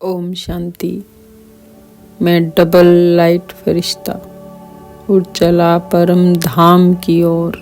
ओम शांति। मैं double light फरिश्ता उड़ चला परम धाम की ओर।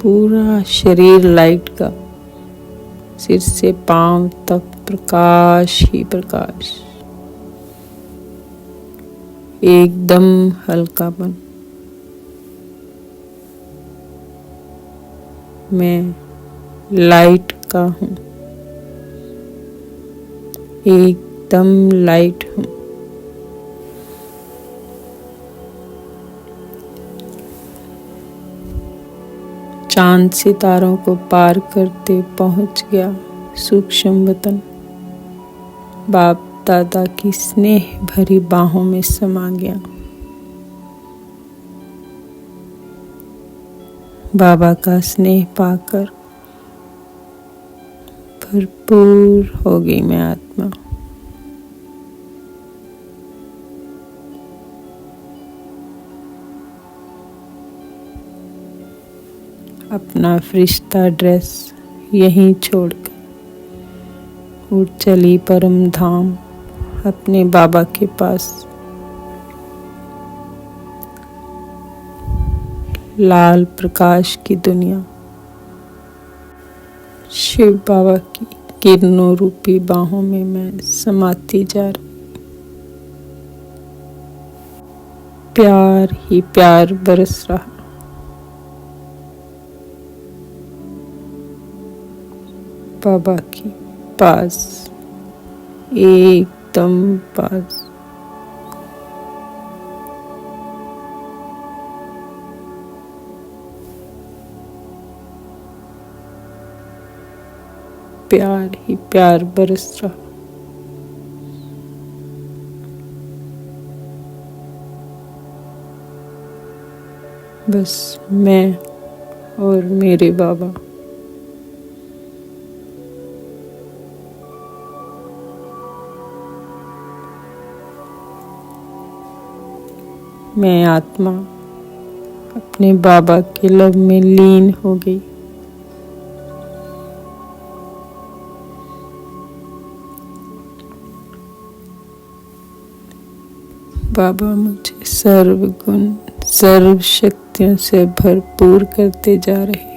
पूरा शरीर लाइट का, सिर से पांव तक प्रकाश ही प्रकाश। एकदम हल्कापन। मैं लाइट का हूँ, एकदम लाइट हूँ। चांद सितारों को पार करते पहुंच गया सूक्ष्म वतन। बाप दादा की स्नेह भरी बाहों में समा गया। बाबा का स्नेह पाकर भरपूर हो गई मैं आत्मा। अपना फरिश्ता ड्रेस यहीं छोड़कर उड़ चली परम धाम अपने बाबा के पास। लाल प्रकाश की दुनिया शिव बाबा की किरणों रूपी बाहों में मैं समाती जा रही। प्यार ही प्यार बरस रहा। बाबा के पास, एकदम पास। प्यार ही प्यार बरस रहा। बस मैं और मेरे बाबा। मैं आत्मा अपने बाबा के लव में लीन हो गई। बाबा मुझे सर्व गुण सर्व शक्तियों से भरपूर करते जा रहे।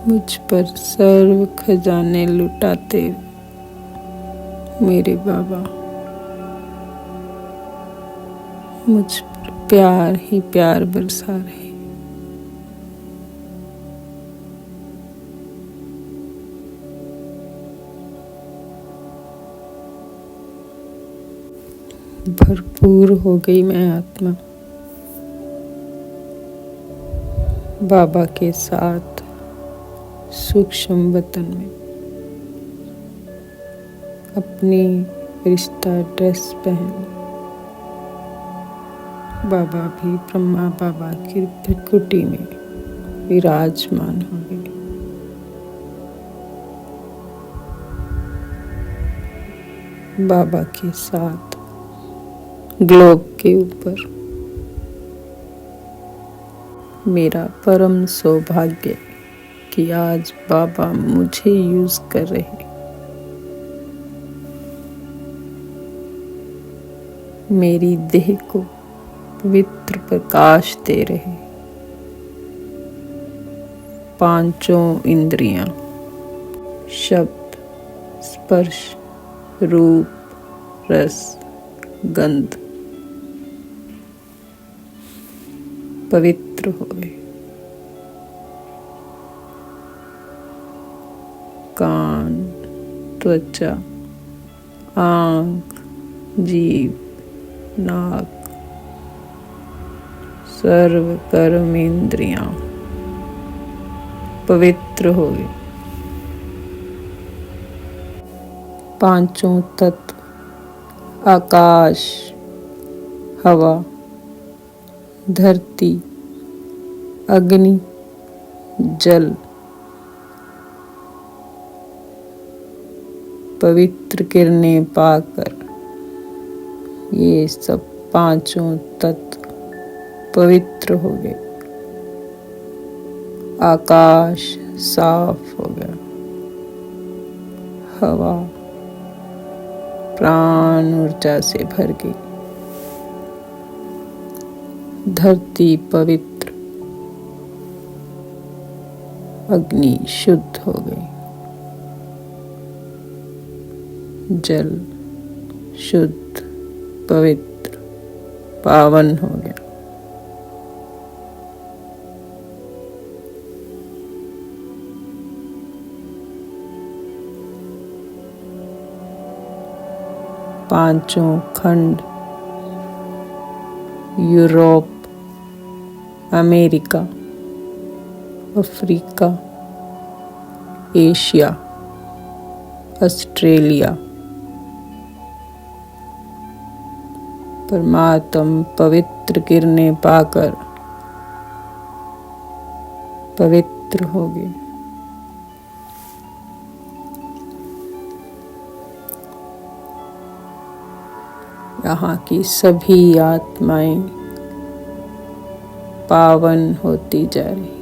मुझ पर सर्व खजाने लुटाते मेरे बाबा मुझ पर प्यार ही प्यार बरसा रहे। भरपूर हो गई मैं आत्मा। बाबा के साथ सूक्ष्म वतन में अपनी रिश्ता ड्रेस पहन बाबा भी ब्रह्मा बाबा की त्रिकुटी में विराजमान हो गए। बाबा के साथ ग्लोब के ऊपर मेरा परम सौभाग्य कि आज बाबा मुझे यूज कर रहे। मेरी देह को पवित्र प्रकाश दे रहे। पांचों इंद्रियां, शब्द, स्पर्श, रूप, रस, गंध पवित्र होए। कान, त्वचा, आंख, जीभ, नाक, सर्व कर्म इंद्रियां पवित्र होए। पांचों तत्व, आकाश, हवा, धरती, अग्नि, जल पवित्र किरणें पाकर ये सब पांचों तत्व पवित्र हो गए। आकाश साफ हो गया। हवा प्राण ऊर्जा से भर गई। धरती पवित्र, अग्नि शुद्ध हो गई। जल शुद्ध, पवित्र, पावन हो गया। पांचों खंड, Europe, America, Africa, Asia, Australia, परमात्म पवित्र किरणें पाकर पवित्र हो गए। यहाँ की सभी आत्माएं पावन होती जा रही।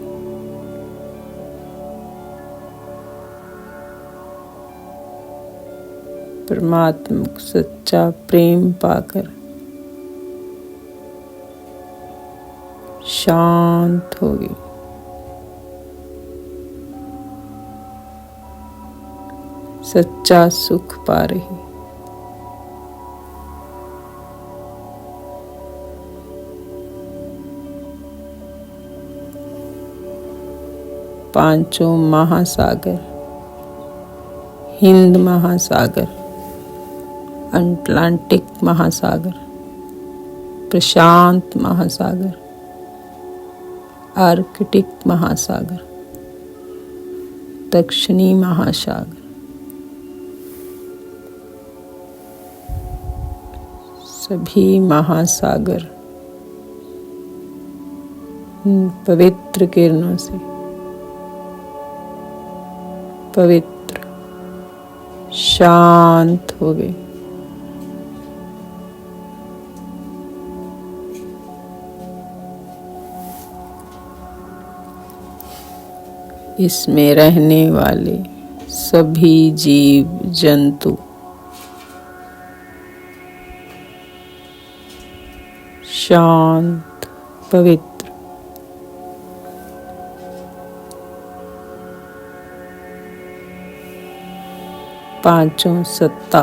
परमात्मा को सच्चा प्रेम पाकर शांत हो गई। सच्चा सुख पा रही। पांचों महासागर, हिंद महासागर, अटलांटिक महासागर, प्रशांत महासागर, आर्कटिक महासागर, दक्षिणी महासागर, सभी महासागर पवित्र किरणों से पवित्र शांत हो गए। इसमें रहने वाले सभी जीव जंतु शांत, पवित्र, पांचों सत्ता,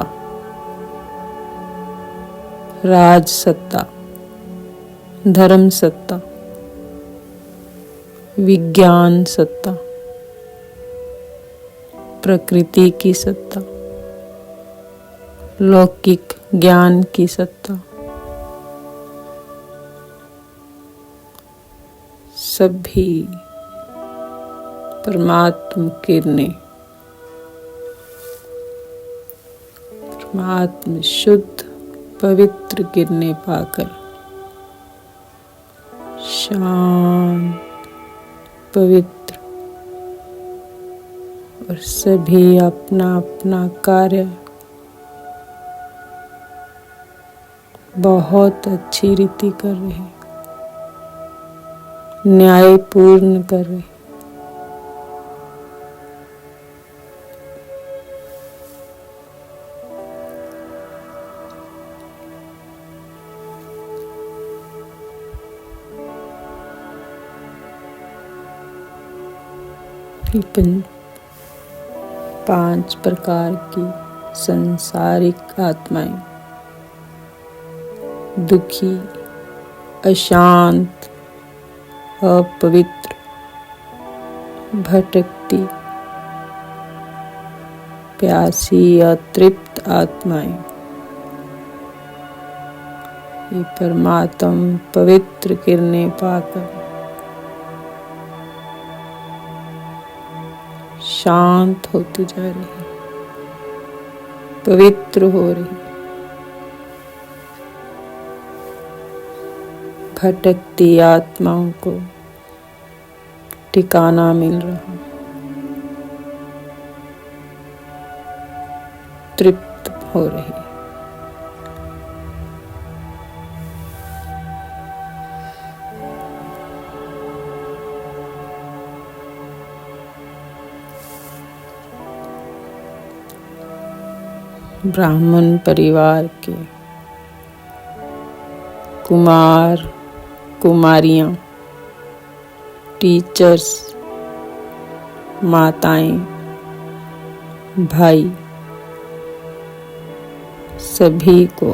राज सत्ता, धर्म सत्ता, विज्ञान सत्ता, प्रकृति की सत्ता, लौकिक ज्ञान की सत्ता, सभी परमात्म किरणें, परमात्म शुद्ध पवित्र किरणें पाकर शांत, पवित्र, और सभी अपना अपना कार्य बहुत अच्छी रीति कर रहे, न्यायपूर्ण कर रहे। पांच प्रकार की संसारिक आत्माएं, दुखी, अशांत, अपवित्र, भटकती, प्यासी, अतृप्त आत्माएं, ये परमात्म पवित्र किरणें पाकर शांत होती जा रही, पवित्र हो रही। भटकती आत्माओं को ठिकाना मिल रहा, तृप्त हो रही। ब्राह्मण परिवार के कुमार कुमारियां, टीचर्स, माताएं, भाई, सभी को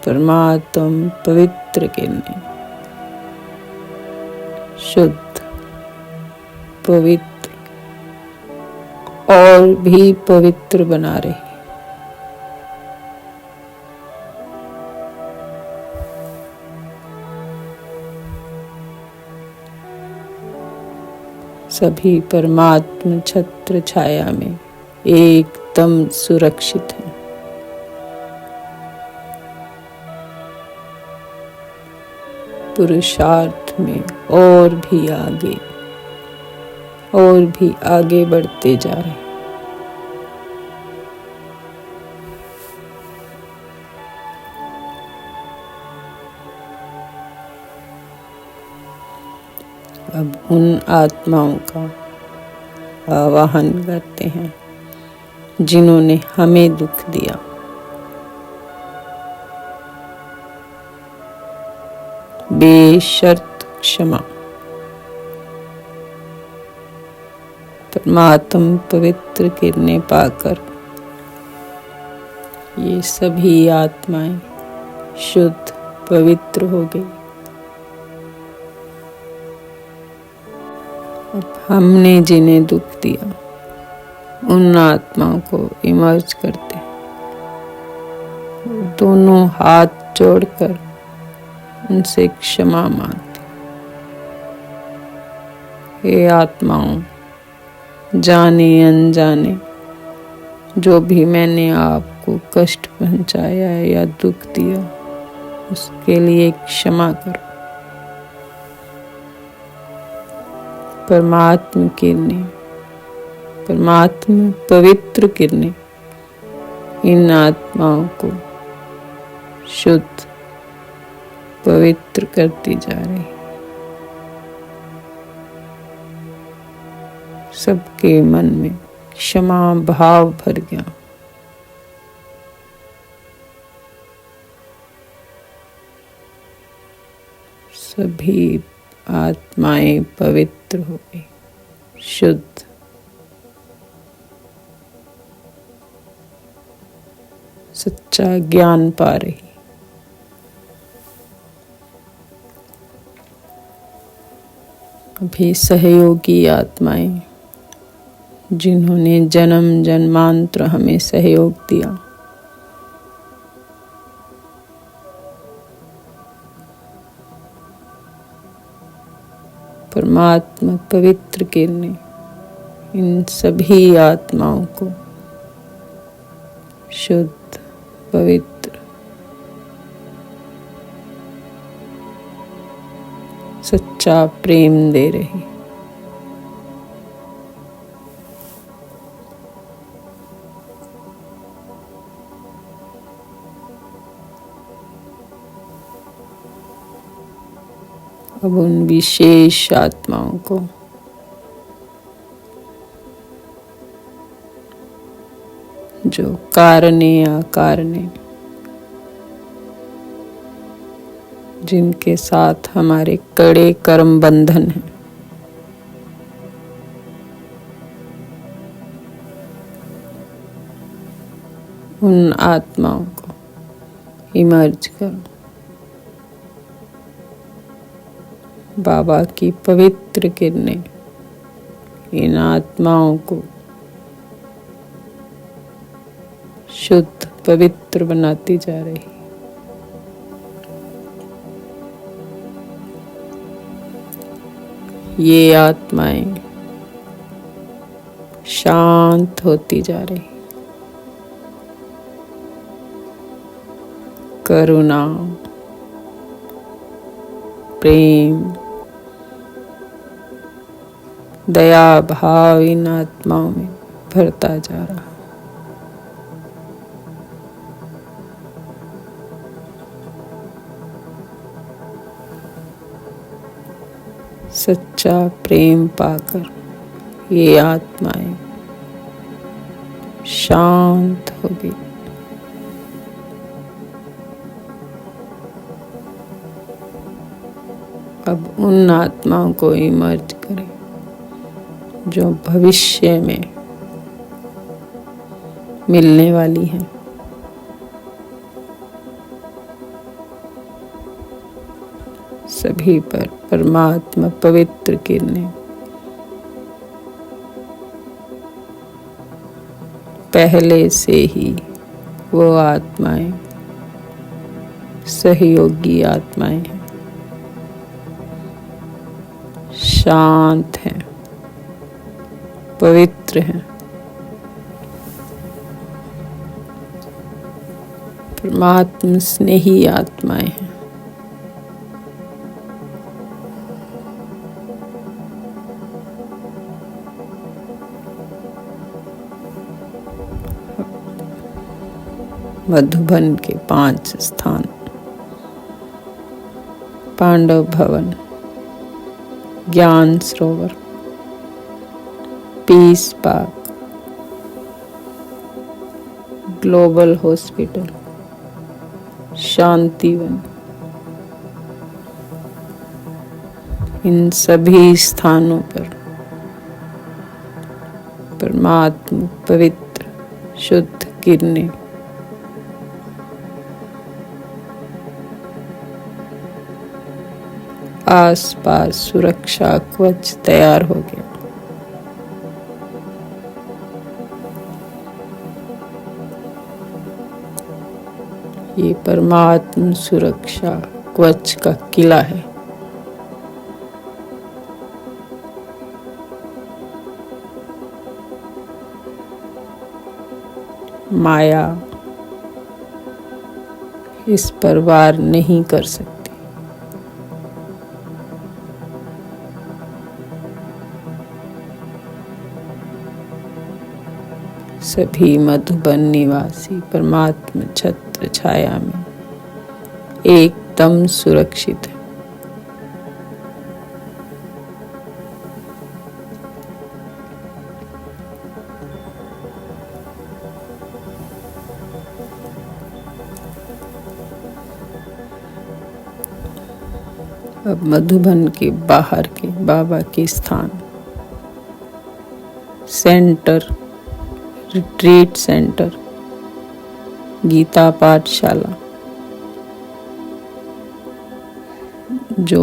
परमात्म पवित्र किरणें शुद्ध, पवित्र और भी पवित्र बना रही। सभी परमात्म छत्र छाया में एकदम सुरक्षित हैं। पुरुषार्थ में और भी आगे बढ़ते जा रहे हैं। अब उन आत्माओं का आवाहन करते हैं जिन्होंने हमें दुख दिया। बेशर्त क्षमा। परमात्म पवित्र किरणें पाकर ये सभी आत्माएं शुद्ध पवित्र हो गई। अब हमने जिन्हें दुख दिया उन आत्माओं को इमर्ज करते, दोनों हाथ जोड़कर उनसे क्षमा मांगते। हे आत्माओं, जाने अनजाने जो भी मैंने आपको कष्ट पहुंचाया है या दुख दिया, उसके लिए क्षमा करो। परमात्म किरणें, परमात्म पवित्र किरणें इन आत्माओं को शुद्ध पवित्र करती जा रही। सबके मन में क्षमा भाव भर गया। सभी आत्माएं पवित्र हो गई, शुद्ध। सच्चा ज्ञान पा रही। अभी सहयोगी आत्माएं जिन्होंने जन्म जन्मांतर हमें सहयोग दिया, परमात्मा पवित्र किरणें इन सभी आत्माओं को शुद्ध पवित्र सच्चा प्रेम दे रही। अब उन विशेष आत्माओं को जो कारणे अकारणे, जिनके साथ हमारे कड़े कर्म बंधन हैं, उन आत्माओं को इमर्ज करो। बाबा की पवित्र किरणें इन आत्माओं को शुद्ध पवित्र बनाती जा रही। ये आत्माएं शांत होती जा रही। करुणा, प्रेम, दया भाव इन आत्माओं में भरता जा रहा। सच्चा प्रेम पाकर ये आत्माएं शांत हो गई। अब उन आत्माओं को इमर्ज करें जो भविष्य में मिलने वाली हैं। सभी पर परमात्मा पवित्र किरणें पहले से ही वो आत्माएं सहयोगी आत्माएं हैं, शांत हैं, पवित्र हैं, परमात्मा स्नेही आत्माएं हैं। मधुबन के 5 स्थान, Pandav Bhavan, Gyan Sarovar, peace park, global hospital, Shantivan, इन सभी स्थानों पर परमात्मा पवित्र शुद्ध किरणें आसपास सुरक्षा कवच तैयार हो गया। ये परमात्मा सुरक्षा कवच का किला है। माया इस पर वार नहीं कर सकती। सभी मधुबन निवासी परमात्मा छत्र छाया में एकदम सुरक्षित है। अब मधुबन के बाहर के बाबा के स्थान, सेंटर, रिट्रीट सेंटर, गीता पाठशाला, जो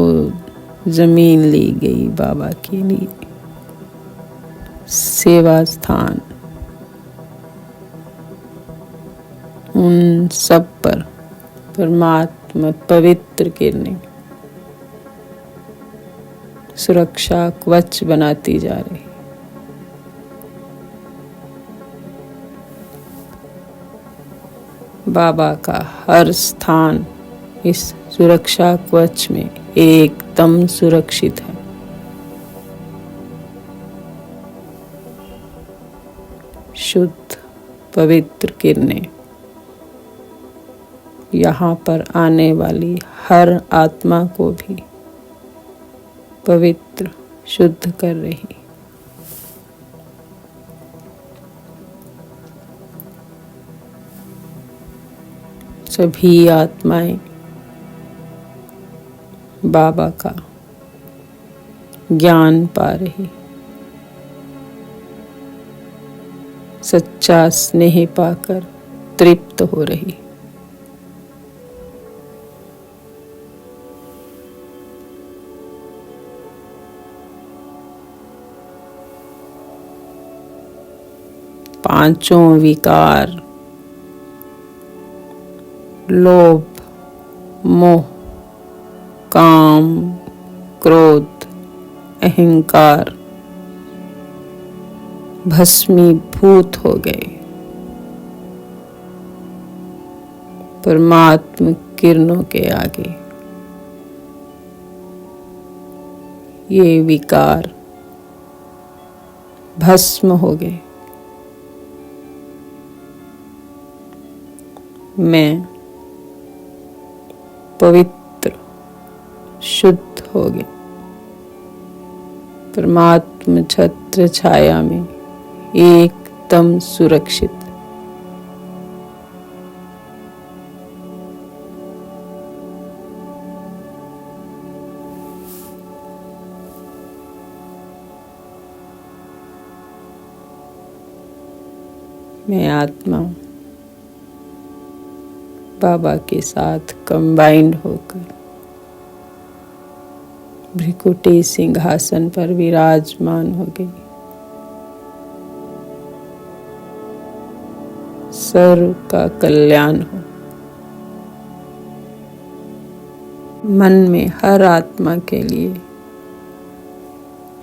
जमीन ली गई बाबा के लिए, सेवा स्थान, उन सब पर परमात्मा पवित्र किरणें सुरक्षा कवच बनाती जा रही। बाबा का हर स्थान इस सुरक्षा कवच में एकदम सुरक्षित है। शुद्ध पवित्र किरणें यहाँ पर आने वाली हर आत्मा को भी पवित्र शुद्ध कर रही। सभी आत्माएं बाबा का ज्ञान पा रही, सच्चा स्नेह पाकर तृप्त हो रही। पांचों विकार, लोभ, मोह, काम, क्रोध, अहंकार भस्मीभूत हो गए। परमात्मा किरणों के आगे ये विकार भस्म हो गए। मैं पवित्र शुद्ध हो गया। परमात्मा छत्र छाया में एकदम सुरक्षित। मैं आत्मा बाबा के साथ कंबाइंड होकर भ्रिकुटी सिंहासन पर विराजमान हो गई। सर्व का कल्याण हो। मन में हर आत्मा के लिए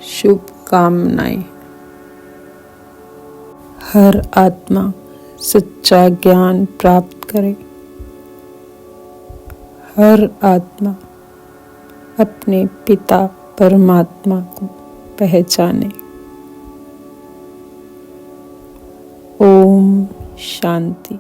शुभकामनाएं। हर आत्मा सच्चा ज्ञान प्राप्त करे। हर आत्मा अपने पिता परमात्मा को पहचाने। ओम शांति।